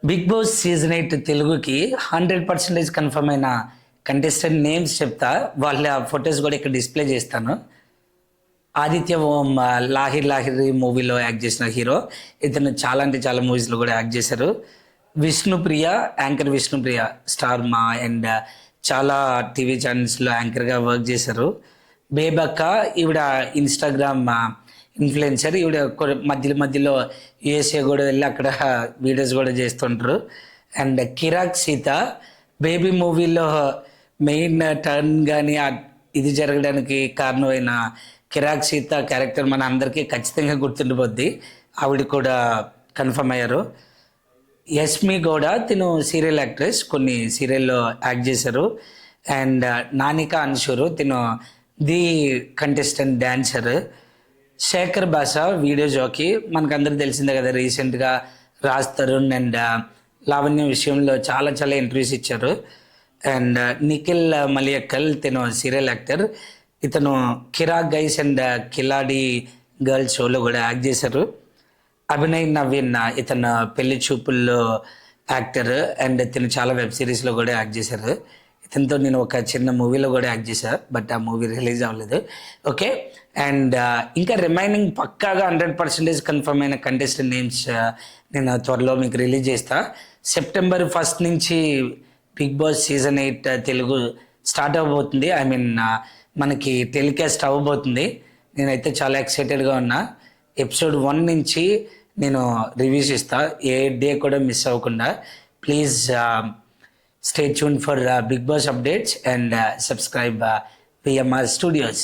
Big boss season 8 తెలుగుకి 100% confirm అయిన contestant names చెప్తా. వాళ్ళ ఫొటోస్ కూడా ఇక్కడ డిస్ప్లే చేస్తాను. ఆదిత్య ఓం లాహిర్ లాహిరి మూవీలో యాక్ట్ చేసిన హీరో. ఇతను చాలా అంటే చాలా మూవీస్లో కూడా యాక్ట్ చేశారు. విష్ణుప్రియ, యాంకర్ విష్ణుప్రియ స్టార్ మా అండ్ చాలా టీవీ ఛానల్స్లో యాంకర్గా వర్క్ చేశారు. బేబక్క ఈవిడ ఇన్స్టాగ్రామ్ ఇన్ఫ్లుయెన్సర్. ఈవిడ మధ్యలో మధ్యలో యూఎస్ఏ కూడా వెళ్ళి అక్కడ వీడియోస్ కూడా చేస్తుంటారు. అండ్ కిరాక్ సీత బేబీ మూవీలో మెయిన్ టర్న్ కానీ ఇది జరగడానికి కారణమైన కిరాక్ సీత క్యారెక్టర్ మన అందరికీ ఖచ్చితంగా గుర్తుండిపోద్ది. ఆవిడ కూడా కన్ఫర్మ్ అయ్యారు. యస్మి గౌడ తిను సీరియల్ యాక్ట్రెస్, కొన్ని సీరియల్లో యాక్ట్ చేశారు. అండ్ నానిక అన్షూరు తిను ది కంటెస్టెంట్ డ్యాన్సర్. శేఖర్ భాష వీడియో జాకీ, మనకు అందరికి తెలిసిందే కదా. రీసెంట్గా రాజ్ తరుణ్ అండ్ లావణ్య విషయంలో చాలా చాలా ఇంటర్వ్యూస్ ఇచ్చారు. అండ్ నిఖిల్ మలియక్కల్ తిను సీరియల్ యాక్టర్. ఇతను కిరాక్ గైస్ అండ్ కిలాడి గర్ల్స్ షోలో కూడా యాక్ట్ చేశారు. అభినయ్ నవీన్ ఇతను పెళ్లి చూపుల్లో యాక్టర్ అండ్ ఇతను చాలా వెబ్ సిరీస్లో కూడా యాక్ట్ చేశారు. ఇతనితో నేను ఒక చిన్న మూవీలో కూడా యాక్ట్ చేశాను, బట్ ఆ మూవీ రిలీజ్ అవ్వలేదు. ఓకే, అండ్ ఇంకా రిమైనింగ్ పక్కాగా 100% కన్ఫర్మ్ అయిన కంటెస్టెంట్ నేమ్స్ నేను త్వరలో మీకు రిలీజ్ చేస్తా. సెప్టెంబర్ 1 నుంచి big boss season 8 Telugu start అవ్వబోతుంది. ఐ మీన్ మనకి టెలికాస్ట్ అవ్వబోతుంది. నేనైతే చాలా ఎక్సైటెడ్గా ఉన్నా. ఎపిసోడ్ 1 నుంచి నేను రివ్యూస్ ఇస్తా, ఏ డే కూడా మిస్ అవ్వకుండా. Please stay tuned for Big Boss updates and subscribe VMR Studios.